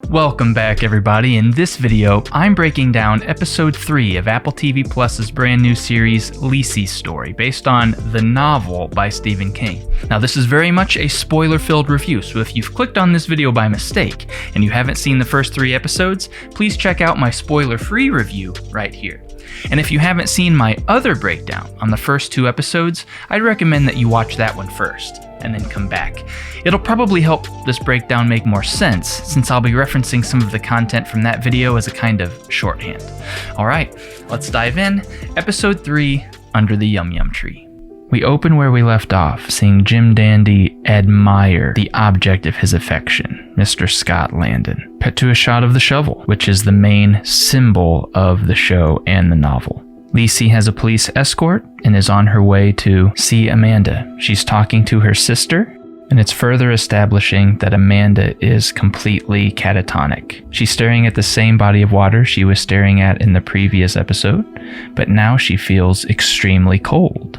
Welcome back, everybody. In this video, I'm breaking down episode 3 of Apple TV Plus's brand new series, Lisey's Story, based on the novel by Stephen King. Now, this is very much a spoiler-filled review, so if you've clicked on this video by mistake and you haven't seen the first 3 episodes, please check out my spoiler-free review right here. And if you haven't seen my other breakdown on the first 2 episodes, I'd recommend that you watch that one first and then come back. It'll probably help this breakdown make more sense, since I'll be referencing some of the content from that video as a kind of shorthand. Alright, let's dive in. Episode 3, Under the Yum Yum Tree. We open where we left off, seeing Jim Dandy admire the object of his affection, Mr. Scott Langdon. Cut to a shot of the shovel, which is the main symbol of the show and the novel. Lisey has a police escort and is on her way to see Amanda. She's talking to her sister, and it's further establishing that Amanda is completely catatonic. She's staring at the same body of water she was staring at in the previous episode, but now she feels extremely cold,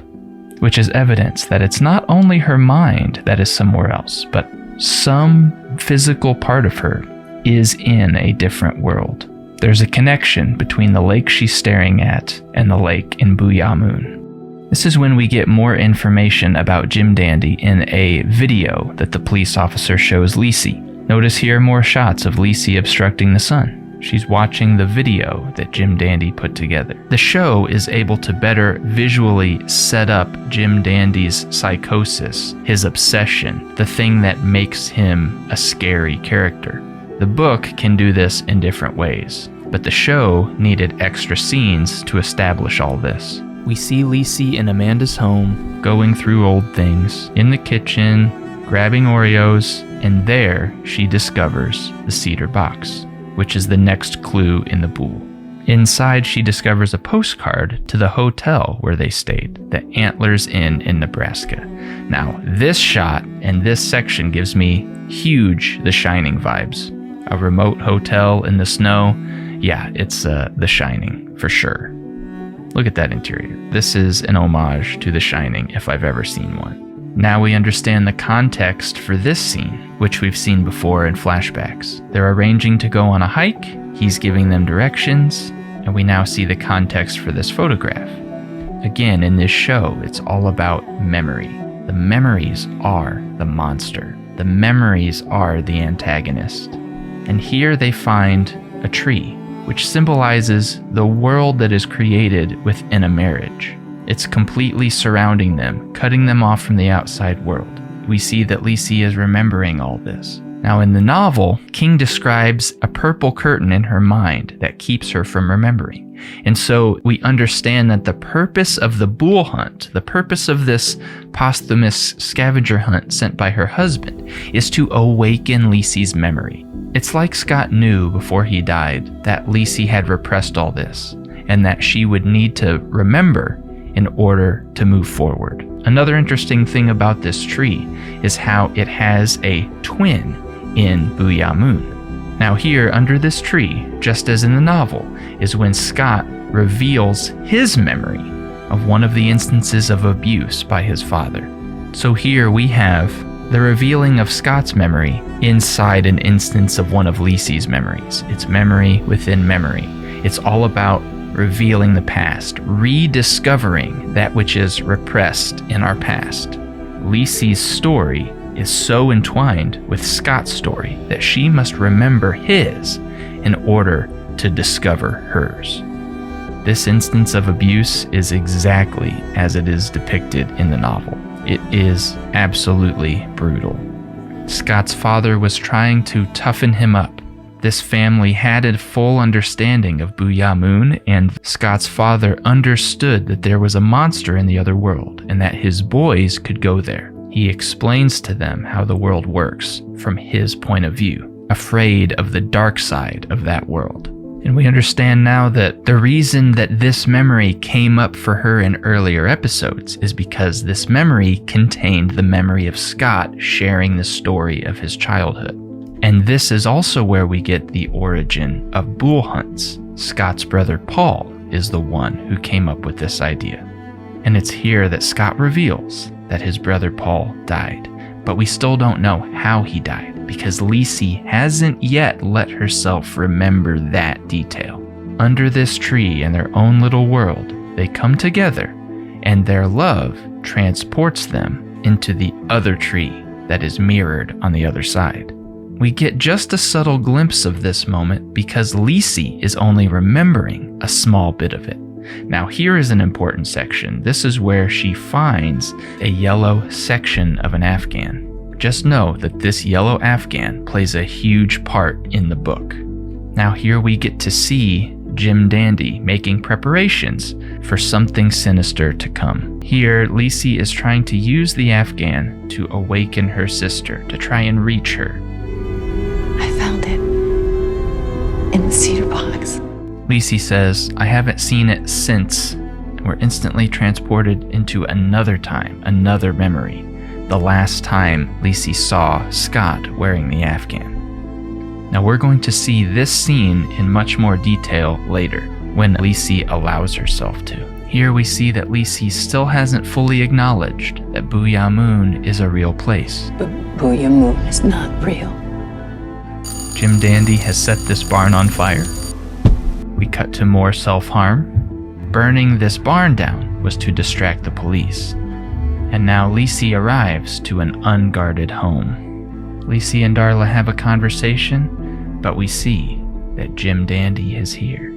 which is evidence that it's not only her mind that is somewhere else, but some physical part of her is in a different world. There's a connection between the lake she's staring at and the lake in Wieneman. This is when we get more information about Jim Dandy in a video that the police officer shows Lisey. Notice here more shots of Lisey obstructing the sun. She's watching the video that Jim Dandy put together. The show is able to better visually set up Jim Dandy's psychosis, his obsession, the thing that makes him a scary character. The book can do this in different ways, but the show needed extra scenes to establish all this. We see Lisey in Amanda's home, going through old things, in the kitchen, grabbing Oreos, and there she discovers the cedar box, which is the next clue in the boule. Inside, she discovers a postcard to the hotel where they stayed, the Antlers Inn in Nebraska. Now, this shot and this section gives me huge The Shining vibes. A remote hotel in the snow. Yeah, it's The Shining, for sure. Look at that interior. This is an homage to The Shining, if I've ever seen one. Now we understand the context for this scene, which we've seen before in flashbacks. They're arranging to go on a hike, he's giving them directions, and we now see the context for this photograph. Again, in this show, it's all about memory. The memories are the monster. The memories are the antagonist. And here they find a tree, which symbolizes the world that is created within a marriage. It's completely surrounding them, cutting them off from the outside world. We see that Lisey is remembering all this. Now in the novel, King describes a purple curtain in her mind that keeps her from remembering. And so we understand that the purpose of the boule hunt, the purpose of this posthumous scavenger hunt sent by her husband, is to awaken Lisey's memory. It's like Scott knew before he died that Lisey had repressed all this, and that she would need to remember in order to move forward. Another interesting thing about this tree is how it has a twin in Wieneman. Now here, under this tree, just as in the novel, is when Scott reveals his memory of one of the instances of abuse by his father. So here we have the revealing of Scott's memory inside an instance of one of Lisey's memories. It's memory within memory. It's all about revealing the past, rediscovering that which is repressed in our past. Lisey's story is so entwined with Scott's story that she must remember his in order to discover hers. This instance of abuse is exactly as it is depicted in the novel. It is absolutely brutal. Scott's father was trying to toughen him up. This family had a full understanding of Wieneman, and Scott's father understood that there was a monster in the other world and that his boys could go there. He explains to them how the world works from his point of view, afraid of the dark side of that world. And we understand now that the reason that this memory came up for her in earlier episodes is because this memory contained the memory of Scott sharing the story of his childhood. And this is also where we get the origin of boule hunts. Scott's brother Paul is the one who came up with this idea. And it's here that Scott reveals that his brother Paul died, but we still don't know how he died. because Lisey hasn't yet let herself remember that detail. Under this tree in their own little world, they come together, and their love transports them into the other tree that is mirrored on the other side. We get just a subtle glimpse of this moment because Lisey is only remembering a small bit of it. Now here is an important section. This is where she finds a yellow section of an Afghan. Just know that this yellow Afghan plays a huge part in the book. Now here we get to see Jim Dandy making preparations for something sinister to come. Here, Lisey is trying to use the Afghan to awaken her sister, to try and reach her. I found it in the cedar box. Lisey says, I haven't seen it since. We're instantly transported into another time, another memory. The last time Lisey saw Scott wearing the Afghan. Now we're going to see this scene in much more detail later, when Lisey allows herself to. Here we see that Lisey still hasn't fully acknowledged that Booyah Moon is a real place. But Booyah Moon is not real. Jim Dandy has set this barn on fire. We cut to more self-harm. Burning this barn down was to distract the police. And now Lisey arrives to an unguarded home. Lisey and Darla have a conversation, but we see that Jim Dandy is here.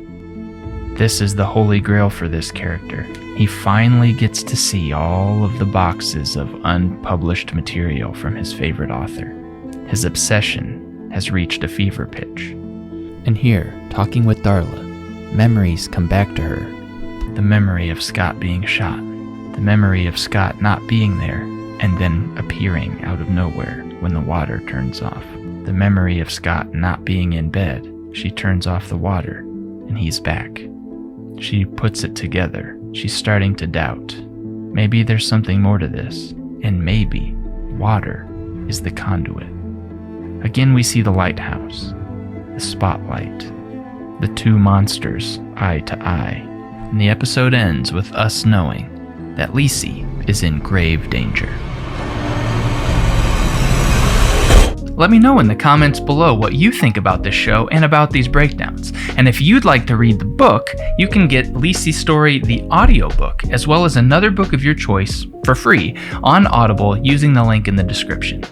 This is the holy grail for this character. He finally gets to see all of the boxes of unpublished material from his favorite author. His obsession has reached a fever pitch. And here, talking with Darla, memories come back to her. The memory of Scott being shot. The memory of Scott not being there and then appearing out of nowhere when the water turns off. The memory of Scott not being in bed. She turns off the water and he's back. She puts it together. She's starting to doubt. Maybe there's something more to this, and maybe water is the conduit. Again, we see the lighthouse, the spotlight, the two monsters eye to eye, and the episode ends with us knowing that Lisey is in grave danger. Let me know in the comments below what you think about this show and about these breakdowns. And if you'd like to read the book, you can get Lisey's Story, the audiobook, as well as another book of your choice for free on Audible using the link in the description.